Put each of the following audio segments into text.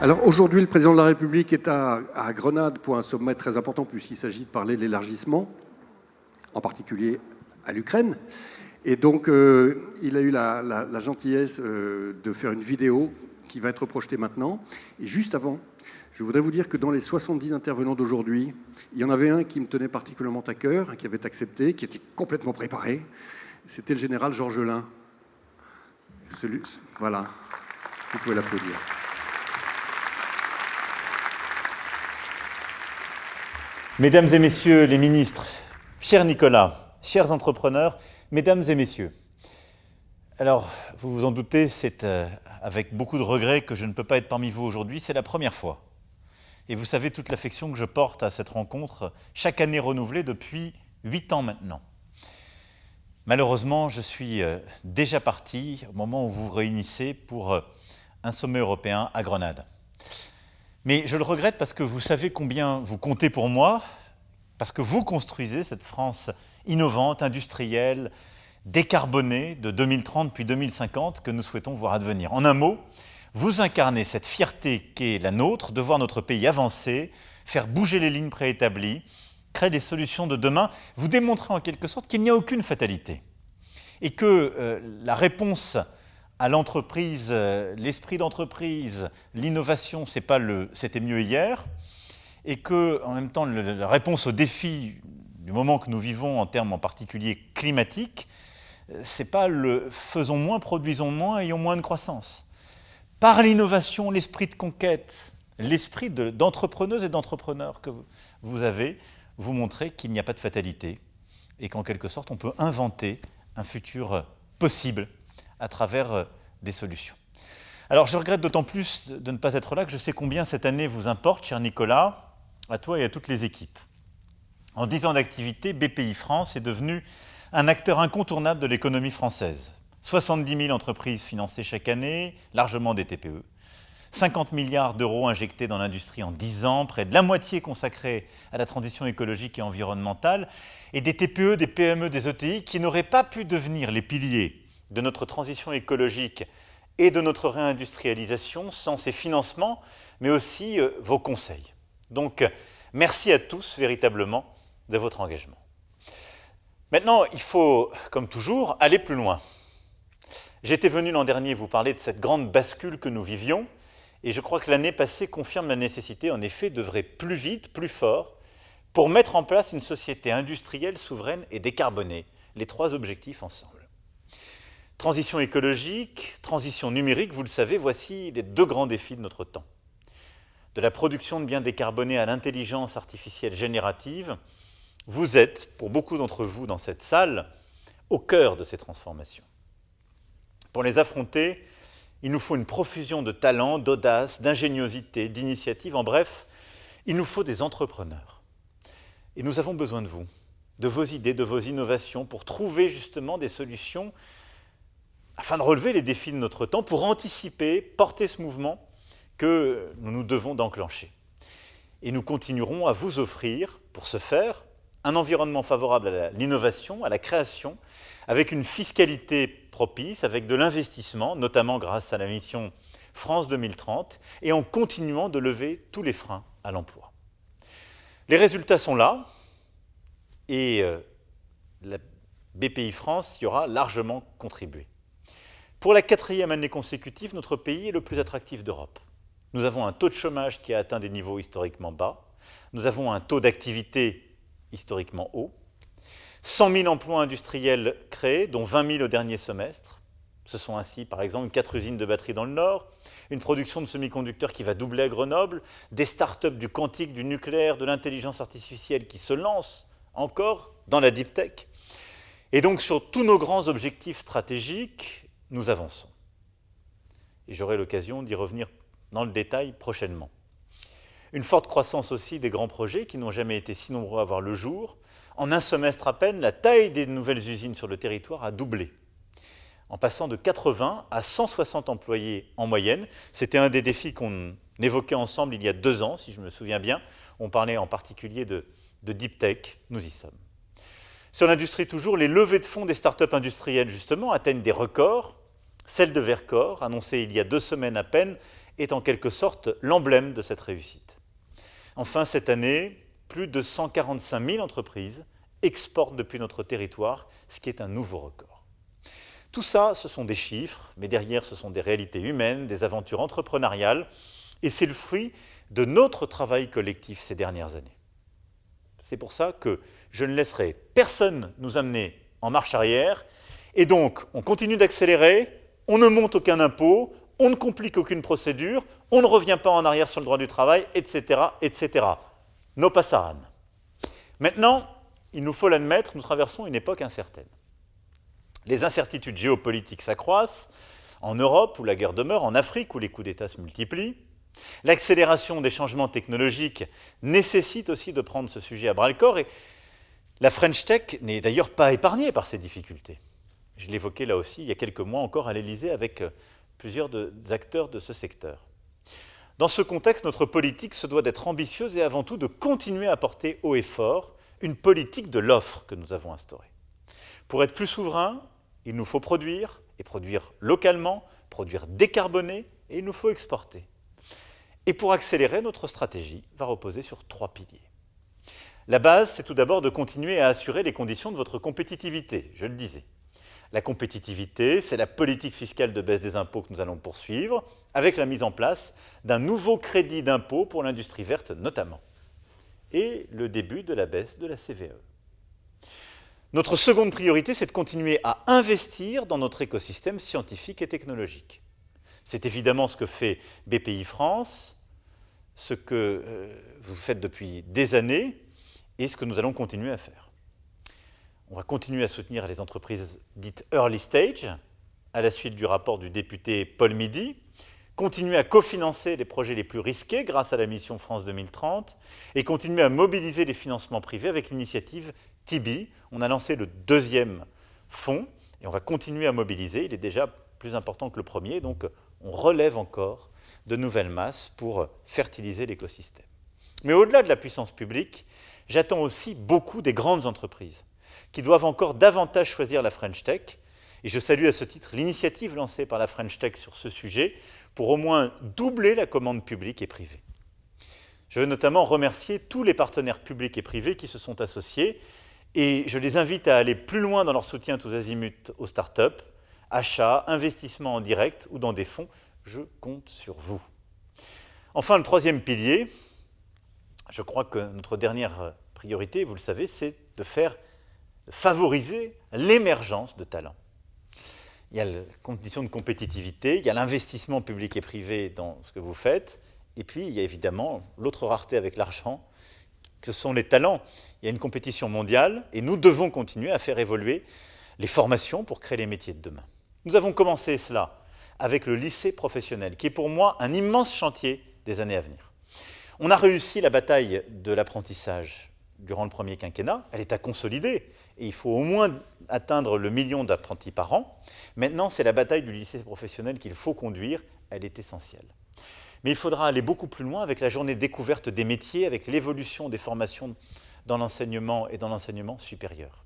Alors aujourd'hui, le président de la République est à Grenade pour un sommet très important puisqu'il s'agit de parler de l'élargissement, en particulier à l'Ukraine. Et donc, il a eu la gentillesse de faire une vidéo qui va être projetée maintenant. Et juste avant, je voudrais vous dire que dans les 70 intervenants d'aujourd'hui, il y en avait un qui me tenait particulièrement à cœur, qui avait accepté, qui était complètement préparé. C'était le général Georges Lain. Voilà, vous pouvez l'applaudir. Mesdames et messieurs les ministres, cher Nicolas, chers entrepreneurs, mesdames et messieurs. Alors, vous vous en doutez, c'est avec beaucoup de regret que je ne peux pas être parmi vous aujourd'hui. C'est la première fois. Et vous savez toute l'affection que je porte à cette rencontre, chaque année renouvelée depuis 8 ans maintenant. Malheureusement, je suis déjà parti au moment où vous vous réunissez pour un sommet européen à Grenade. Mais je le regrette parce que vous savez combien vous comptez pour moi, parce que vous construisez cette France innovante, industrielle, décarbonée de 2030 puis 2050 que nous souhaitons voir advenir. En un mot, vous incarnez cette fierté qu'est la nôtre de voir notre pays avancer, faire bouger les lignes préétablies, créer des solutions de demain. Vous démontrez en quelque sorte qu'il n'y a aucune fatalité et que la réponse à l'entreprise, l'esprit d'entreprise, l'innovation, c'était mieux hier, et que, en même temps, la réponse aux défis du moment que nous vivons en termes en particulier climatiques, c'est pas le faisons moins, produisons moins, ayons moins de croissance. Par l'innovation, l'esprit de conquête, l'esprit d'entrepreneuses et d'entrepreneurs que vous avez, vous montrez qu'il n'y a pas de fatalité et qu'en quelque sorte, on peut inventer un futur possible à travers des solutions. Alors, je regrette d'autant plus de ne pas être là que je sais combien cette année vous importe, cher Nicolas, à toi et à toutes les équipes. En 10 ans d'activité, BPI France est devenu un acteur incontournable de l'économie française. 70 000 entreprises financées chaque année, largement des TPE. 50 milliards d'euros injectés dans l'industrie en 10 ans, près de la moitié consacrée à la transition écologique et environnementale, et des TPE, des PME, des ETI qui n'auraient pas pu devenir les piliers de notre transition écologique et de notre réindustrialisation sans ces financements, mais aussi vos conseils. Donc, merci à tous véritablement de votre engagement. Maintenant, il faut, comme toujours, aller plus loin. J'étais venu l'an dernier vous parler de cette grande bascule que nous vivions, et je crois que l'année passée confirme la nécessité, en effet, d'œuvrer plus vite, plus fort, pour mettre en place une société industrielle, souveraine et décarbonée. Les 3 objectifs ensemble. Transition écologique, transition numérique, vous le savez, voici les 2 grands défis de notre temps. De la production de biens décarbonés à l'intelligence artificielle générative, vous êtes, pour beaucoup d'entre vous dans cette salle, au cœur de ces transformations. Pour les affronter, il nous faut une profusion de talent, d'audace, d'ingéniosité, d'initiative. En bref, il nous faut des entrepreneurs. Et nous avons besoin de vous, de vos idées, de vos innovations, pour trouver justement des solutions afin de relever les défis de notre temps, pour anticiper, porter ce mouvement que nous nous devons d'enclencher. Et nous continuerons à vous offrir, pour ce faire, un environnement favorable à l'innovation, à la création, avec une fiscalité propice, avec de l'investissement, notamment grâce à la mission France 2030, et en continuant de lever tous les freins à l'emploi. Les résultats sont là, et la BPI France y aura largement contribué. Pour la 4e année consécutive, notre pays est le plus attractif d'Europe. Nous avons un taux de chômage qui a atteint des niveaux historiquement bas. Nous avons un taux d'activité historiquement haut. 100 000 emplois industriels créés, dont 20 000 au dernier semestre. Ce sont ainsi, par exemple, 4 usines de batteries dans le Nord, une production de semi-conducteurs qui va doubler à Grenoble, des start-up du quantique, du nucléaire, de l'intelligence artificielle qui se lancent encore dans la deep tech. Et donc, sur tous nos grands objectifs stratégiques, nous avançons. Et j'aurai l'occasion d'y revenir dans le détail prochainement. Une forte croissance aussi des grands projets qui n'ont jamais été si nombreux à voir le jour. En un semestre à peine, la taille des nouvelles usines sur le territoire a doublé, en passant de 80 à 160 employés en moyenne. C'était un des défis qu'on évoquait ensemble il y a 2 ans, si je me souviens bien. On parlait en particulier de deep tech, nous y sommes. Sur l'industrie toujours, les levées de fonds des startups industrielles justement atteignent des records. Celle de Vercor, annoncée il y a 2 semaines à peine, est en quelque sorte l'emblème de cette réussite. Enfin, cette année, plus de 145 000 entreprises exportent depuis notre territoire, ce qui est un nouveau record. Tout ça, ce sont des chiffres, mais derrière, ce sont des réalités humaines, des aventures entrepreneuriales, et c'est le fruit de notre travail collectif ces dernières années. C'est pour ça que je ne laisserai personne nous amener en marche arrière, et donc on continue d'accélérer, on ne monte aucun impôt, on ne complique aucune procédure, on ne revient pas en arrière sur le droit du travail, etc., etc. No pasaran. Maintenant, il nous faut l'admettre, nous traversons une époque incertaine. Les incertitudes géopolitiques s'accroissent, en Europe où la guerre demeure, en Afrique où les coups d'État se multiplient. L'accélération des changements technologiques nécessite aussi de prendre ce sujet à bras-le-corps, et la French Tech n'est d'ailleurs pas épargnée par ces difficultés. Je l'évoquais là aussi il y a quelques mois encore à l'Élysée avec plusieurs acteurs de ce secteur. Dans ce contexte, notre politique se doit d'être ambitieuse et avant tout de continuer à porter haut et fort une politique de l'offre que nous avons instaurée. Pour être plus souverain, il nous faut produire, et produire localement, produire décarboné, et il nous faut exporter. Et pour accélérer, notre stratégie va reposer sur 3 piliers. La base, c'est tout d'abord de continuer à assurer les conditions de votre compétitivité, je le disais. La compétitivité, c'est la politique fiscale de baisse des impôts que nous allons poursuivre, avec la mise en place d'un nouveau crédit d'impôt pour l'industrie verte notamment, et le début de la baisse de la CVAE. Notre seconde priorité, c'est de continuer à investir dans notre écosystème scientifique et technologique. C'est évidemment ce que fait BPI France, ce que vous faites depuis des années et ce que nous allons continuer à faire. On va continuer à soutenir les entreprises dites early stage, à la suite du rapport du député Paul Midi, continuer à cofinancer les projets les plus risqués grâce à la mission France 2030 et continuer à mobiliser les financements privés avec l'initiative TIBI. On a lancé le 2e fonds et on va continuer à mobiliser. Il est déjà plus important que le premier, donc on relève encore de nouvelles masses pour fertiliser l'écosystème. Mais au-delà de la puissance publique, j'attends aussi beaucoup des grandes entreprises qui doivent encore davantage choisir la French Tech. Et je salue à ce titre l'initiative lancée par la French Tech sur ce sujet pour au moins doubler la commande publique et privée. Je veux notamment remercier tous les partenaires publics et privés qui se sont associés et je les invite à aller plus loin dans leur soutien tous azimuts aux startups, achats, investissements en direct ou dans des fonds. Je compte sur vous. Enfin, le 3e pilier, je crois que notre dernière priorité, vous le savez, c'est de favoriser l'émergence de talents. Il y a les conditions de compétitivité, il y a l'investissement public et privé dans ce que vous faites, et puis il y a évidemment l'autre rareté avec l'argent, que ce sont les talents. Il y a une compétition mondiale, et nous devons continuer à faire évoluer les formations pour créer les métiers de demain. Nous avons commencé cela avec le lycée professionnel, qui est pour moi un immense chantier des années à venir. On a réussi la bataille de l'apprentissage durant le premier quinquennat, elle est à consolider, et il faut au moins atteindre le 1 million d'apprentis par an. Maintenant, c'est la bataille du lycée professionnel qu'il faut conduire, elle est essentielle. Mais il faudra aller beaucoup plus loin avec la journée découverte des métiers, avec l'évolution des formations dans l'enseignement et dans l'enseignement supérieur.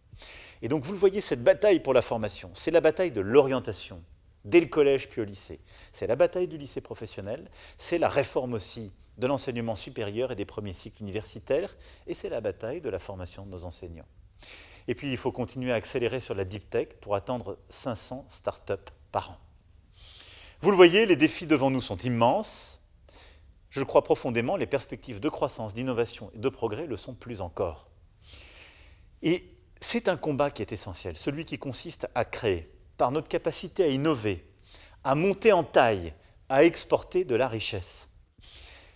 Et donc, vous le voyez, cette bataille pour la formation, c'est la bataille de l'orientation, dès le collège puis au lycée. C'est la bataille du lycée professionnel, c'est la réforme aussi de l'enseignement supérieur et des premiers cycles universitaires, et c'est la bataille de la formation de nos enseignants. Et puis, il faut continuer à accélérer sur la deep tech pour atteindre 500 startups par an. Vous le voyez, les défis devant nous sont immenses. Je le crois profondément, les perspectives de croissance, d'innovation et de progrès le sont plus encore. Et c'est un combat qui est essentiel, celui qui consiste à créer, par notre capacité à innover, à monter en taille, à exporter de la richesse.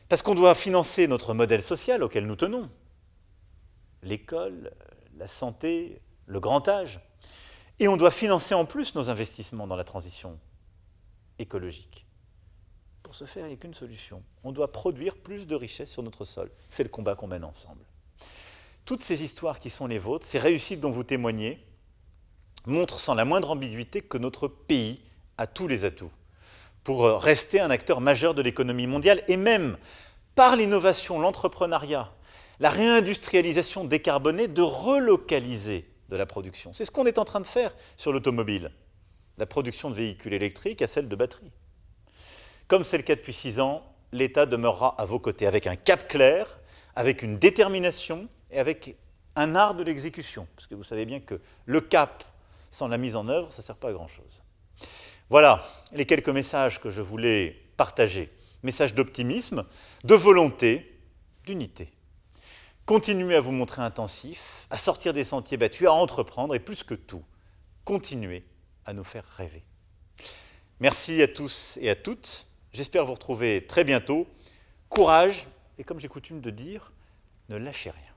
Parce qu'on doit financer notre modèle social auquel nous tenons, l'école, la santé, le grand âge, et on doit financer en plus nos investissements dans la transition écologique. Pour ce faire, il n'y a qu'une solution. On doit produire plus de richesses sur notre sol. C'est le combat qu'on mène ensemble. Toutes ces histoires qui sont les vôtres, ces réussites dont vous témoignez, montrent sans la moindre ambiguïté que notre pays a tous les atouts pour rester un acteur majeur de l'économie mondiale et même, par l'innovation, l'entrepreneuriat, la réindustrialisation décarbonée, de relocaliser de la production. C'est ce qu'on est en train de faire sur l'automobile, la production de véhicules électriques à celle de batteries. Comme c'est le cas depuis 6 ans, l'État demeurera à vos côtés, avec un cap clair, avec une détermination et avec un art de l'exécution. Parce que vous savez bien que le cap sans la mise en œuvre, ça ne sert pas à grand-chose. Voilà les quelques messages que je voulais partager. Messages d'optimisme, de volonté, d'unité. Continuez à vous montrer intensif, à sortir des sentiers battus, à entreprendre et plus que tout, continuez à nous faire rêver. Merci à tous et à toutes. J'espère vous retrouver très bientôt. Courage et comme j'ai coutume de dire, ne lâchez rien.